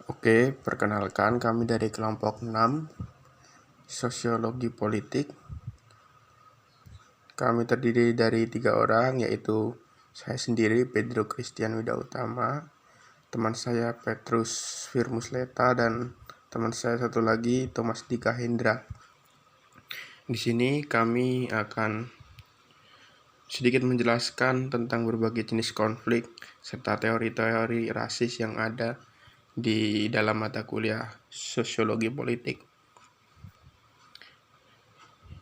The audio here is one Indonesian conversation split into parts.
Oke, perkenalkan kami dari kelompok 6, Sosiologi Politik. Kami terdiri dari 3 orang, yaitu saya sendiri, Pedro Christian Widautama, teman saya Petrus Firmus Leta, dan teman saya satu lagi, Thomas Dika Hendra. Di sini kami akan sedikit menjelaskan tentang berbagai jenis konflik serta teori-teori rasis yang ada di dalam mata kuliah Sosiologi Politik.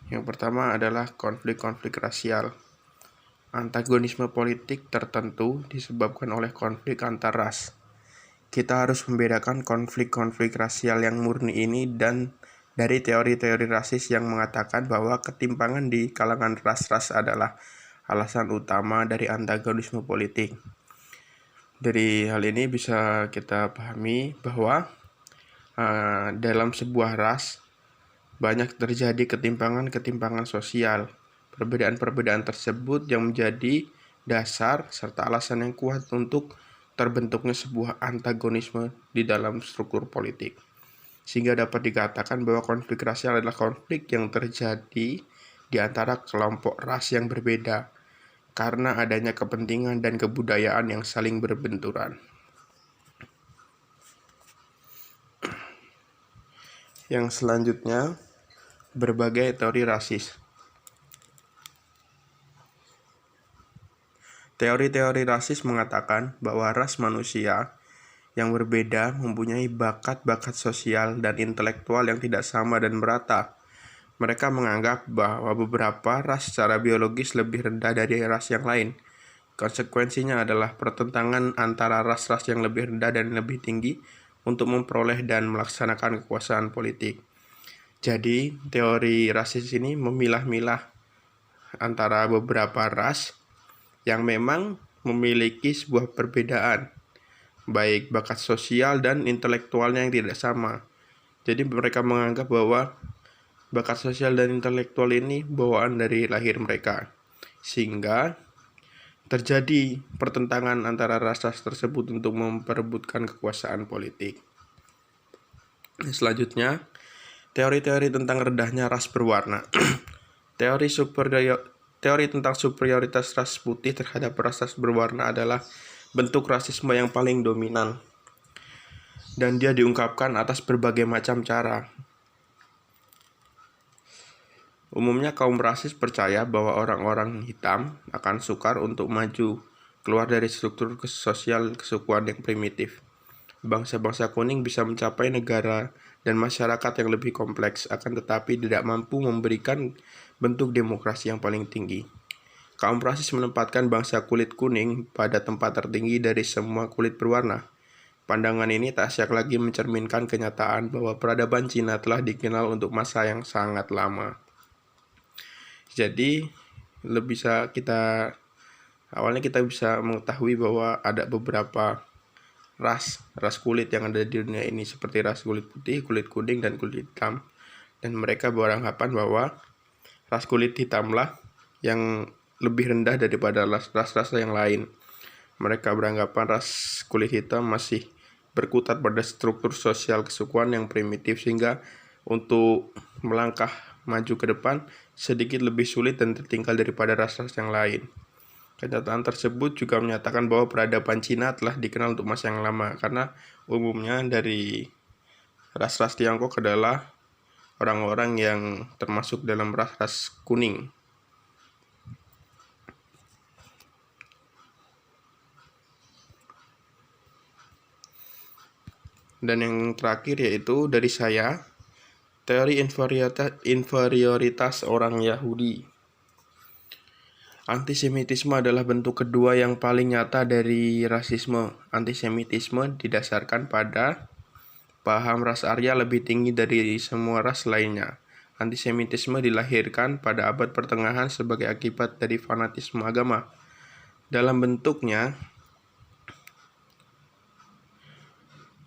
Yang pertama adalah konflik-konflik rasial. Antagonisme politik tertentu disebabkan oleh konflik antar ras. Kita harus membedakan konflik-konflik rasial yang murni ini dan dari teori-teori rasis yang mengatakan bahwa ketimpangan di kalangan ras-ras adalah alasan utama dari antagonisme politik. Dari hal ini bisa kita pahami bahwa dalam sebuah ras banyak terjadi ketimpangan-ketimpangan sosial. Perbedaan-perbedaan tersebut yang menjadi dasar serta alasan yang kuat untuk terbentuknya sebuah antagonisme di dalam struktur politik. Sehingga dapat dikatakan bahwa konflik rasial adalah konflik yang terjadi di antara kelompok ras yang berbeda karena adanya kepentingan dan kebudayaan yang saling berbenturan. Yang selanjutnya, berbagai teori rasis. Teori-teori rasis mengatakan bahwa ras manusia yang berbeda mempunyai bakat-bakat sosial dan intelektual yang tidak sama dan merata. Mereka menganggap bahwa beberapa ras secara biologis lebih rendah dari ras yang lain. Konsekuensinya adalah pertentangan antara ras-ras yang lebih rendah dan lebih tinggi untuk memperoleh dan melaksanakan kekuasaan politik. Jadi, teori rasis ini memilah-milah antara beberapa ras yang memang memiliki sebuah perbedaan, baik bakat sosial dan intelektualnya yang tidak sama. Jadi mereka menganggap bahwa bakat sosial dan intelektual ini bawaan dari lahir mereka, sehingga terjadi pertentangan antara ras-ras tersebut untuk memperebutkan kekuasaan politik. Selanjutnya, teori-teori tentang rendahnya ras berwarna. Teori tentang superioritas ras putih terhadap ras-ras berwarna adalah bentuk rasisme yang paling dominan, dan dia diungkapkan atas berbagai macam cara. Umumnya kaum rasis percaya bahwa orang-orang hitam akan sukar untuk maju keluar dari struktur sosial kesukuan yang primitif. Bangsa-bangsa kuning bisa mencapai negara dan masyarakat yang lebih kompleks, akan tetapi tidak mampu memberikan bentuk demokrasi yang paling tinggi. Kaum rasis menempatkan bangsa kulit kuning pada tempat tertinggi dari semua kulit berwarna. Pandangan ini tak syak lagi mencerminkan kenyataan bahwa peradaban Cina telah dikenal untuk masa yang sangat lama. Jadi, awalnya kita bisa mengetahui bahwa ada beberapa ras kulit yang ada di dunia ini, seperti ras kulit putih, kulit kuning, dan kulit hitam. Dan mereka beranggapan bahwa ras kulit hitamlah yang lebih rendah daripada ras-ras yang lain. Mereka beranggapan ras kulit hitam masih berkutat pada struktur sosial kesukuan yang primitif, sehingga untuk melangkah maju ke depan sedikit lebih sulit dan tertinggal daripada ras-ras yang lain. Kenyataan tersebut juga menyatakan bahwa peradaban Cina telah dikenal untuk masa yang lama, karena umumnya dari ras-ras Tiongkok adalah orang-orang yang termasuk dalam ras-ras kuning. Dan yang terakhir yaitu dari saya, teori inferioritas orang Yahudi. Antisemitisme adalah bentuk kedua yang paling nyata dari rasisme. Antisemitisme didasarkan pada paham ras Arya lebih tinggi dari semua ras lainnya. Antisemitisme dilahirkan pada abad pertengahan sebagai akibat dari fanatisme agama. Dalam bentuknya,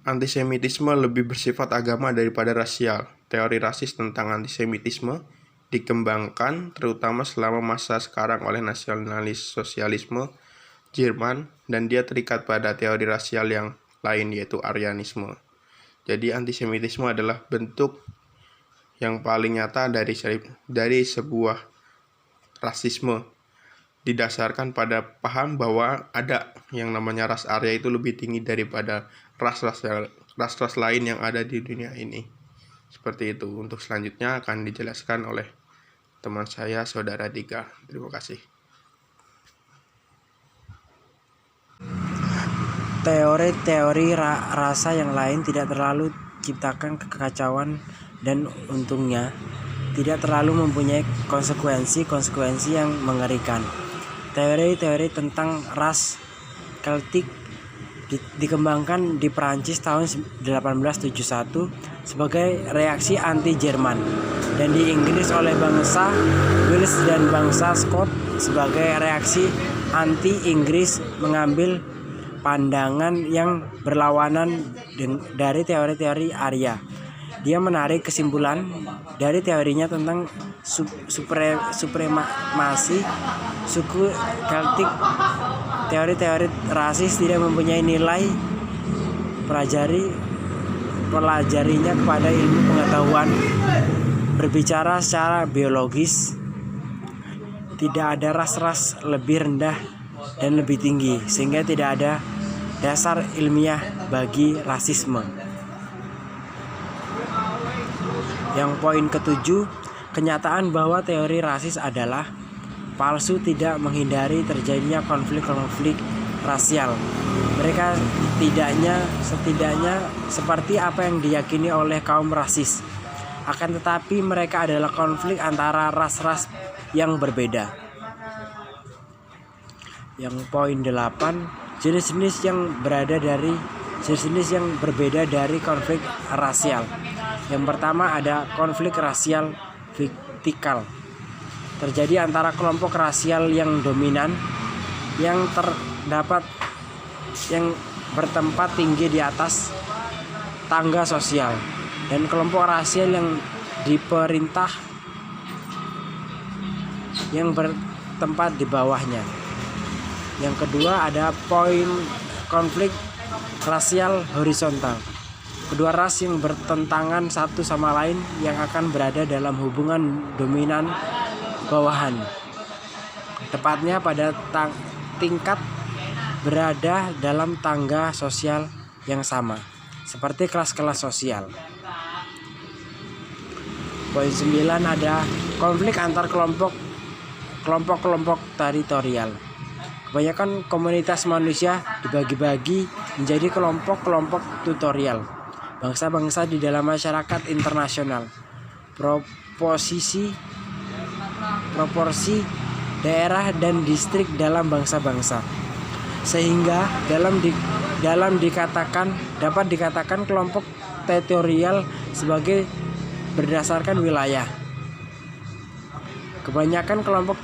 antisemitisme lebih bersifat agama daripada rasial. Teori rasis tentang antisemitisme dikembangkan terutama selama masa sekarang oleh nasionalis sosialisme Jerman, dan dia terikat pada teori rasial yang lain, yaitu Aryanisme. Jadi antisemitisme adalah bentuk yang paling nyata dari sebuah rasisme, didasarkan pada paham bahwa ada yang namanya ras Arya itu lebih tinggi daripada ras-ras lain yang ada di dunia ini. Seperti itu. Untuk selanjutnya akan dijelaskan oleh teman saya, Saudara Dika. Terima kasih. Teori-teori rasa yang lain tidak terlalu ciptakan kekacauan dan untungnya tidak terlalu mempunyai konsekuensi yang mengerikan. Teori-teori tentang ras Celtic dikembangkan di Prancis tahun 1871 sebagai reaksi anti-Jerman dan di Inggris oleh bangsa Wales dan bangsa Scott sebagai reaksi anti-Inggris mengambil pandangan yang berlawanan dari teori-teori Arya. Dia menarik kesimpulan dari teorinya tentang supremasi suku Celtic. Teori-teori rasis tidak mempunyai nilai pelajarinya kepada ilmu pengetahuan. Berbicara secara biologis, tidak ada ras-ras lebih rendah dan lebih tinggi, sehingga tidak ada dasar ilmiah bagi rasisme. Yang poin ketujuh, kenyataan bahwa teori rasis adalah palsu tidak menghindari terjadinya konflik-konflik rasial. Mereka setidaknya seperti apa yang diyakini oleh kaum rasis. Akan tetapi mereka adalah konflik antara ras-ras yang berbeda. Yang poin 8, jenis-jenis yang berbeda dari konflik rasial. Yang pertama ada konflik rasial vertikal. Terjadi antara kelompok rasial yang dominan yang bertempat tinggi di atas tangga sosial dan kelompok rasial yang diperintah yang bertempat di bawahnya. Yang kedua ada poin konflik rasial horizontal. Kedua ras yang bertentangan satu sama lain yang akan berada dalam hubungan dominan bawahan. Tepatnya pada tingkat berada dalam tangga sosial yang sama, seperti kelas-kelas sosial. Poin 9 ada konflik antar kelompok teritorial. Kebanyakan komunitas manusia dibagi-bagi menjadi kelompok-kelompok tutorial. Bangsa-bangsa di dalam masyarakat internasional. Proporsi daerah dan distrik dalam bangsa-bangsa. Sehingga dapat dikatakan kelompok teritorial sebagai berdasarkan wilayah. Kebanyakan kelompok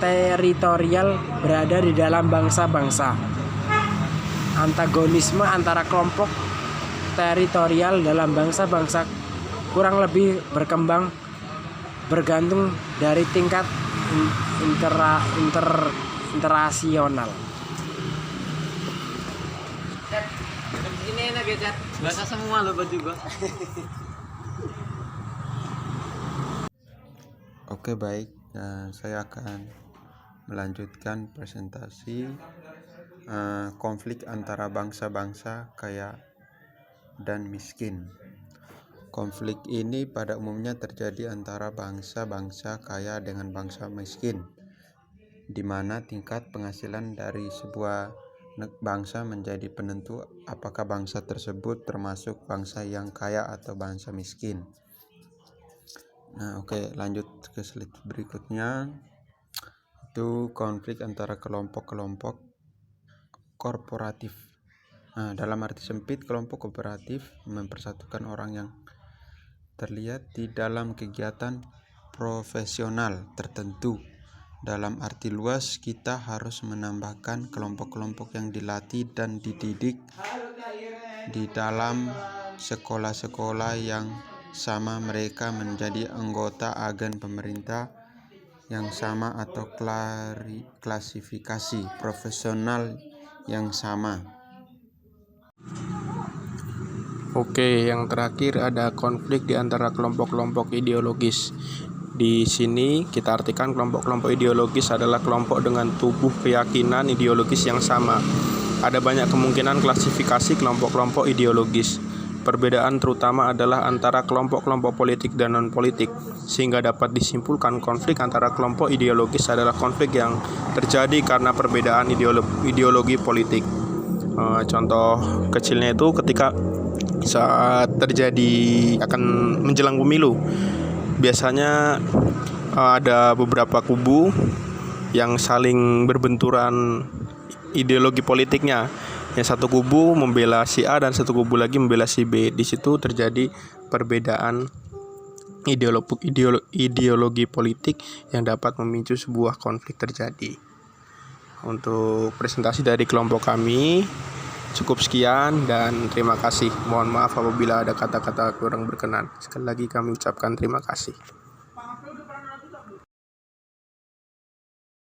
teritorial berada di dalam bangsa-bangsa. Antagonisme antara kelompok teritorial dalam bangsa-bangsa kurang lebih bergantung dari tingkat interasional. Ini enak ya, Cat. Bahasa semua loh baju gua. Oke, baik. Saya akan melanjutkan presentasi konflik antara bangsa-bangsa kaya dan miskin. Konflik ini pada umumnya terjadi antara bangsa-bangsa kaya dengan bangsa miskin, di mana tingkat penghasilan dari sebuah bangsa menjadi penentu apakah bangsa tersebut termasuk bangsa yang kaya atau bangsa miskin. Nah, oke, lanjut ke slide berikutnya. Itu konflik antara kelompok-kelompok korporatif. Nah, dalam arti sempit, kelompok kooperatif mempersatukan orang yang terlihat di dalam kegiatan profesional tertentu. Dalam arti luas, kita harus menambahkan kelompok-kelompok yang dilatih dan dididik di dalam sekolah-sekolah yang sama. Mereka menjadi anggota agen pemerintah yang sama atau klasifikasi profesional yang sama. Oke, yang terakhir ada konflik di antara kelompok-kelompok ideologis. Di sini kita artikan kelompok-kelompok ideologis adalah kelompok dengan tubuh keyakinan ideologis yang sama. Ada banyak kemungkinan klasifikasi kelompok-kelompok ideologis. Perbedaan terutama adalah antara kelompok-kelompok politik dan non-politik, sehingga dapat disimpulkan konflik antara kelompok ideologis adalah konflik yang terjadi karena perbedaan ideologi politik. Contoh kecilnya itu ketika saat terjadi akan menjelang pemilu, biasanya ada beberapa kubu yang saling berbenturan ideologi politiknya. Yang satu kubu membela si A dan satu kubu lagi membela si B. Di situ terjadi perbedaan ideologi politik yang dapat memicu sebuah konflik terjadi. Untuk presentasi dari kelompok kami cukup sekian dan terima kasih. Mohon maaf apabila ada kata-kata kurang berkenan. Sekali lagi kami ucapkan terima kasih.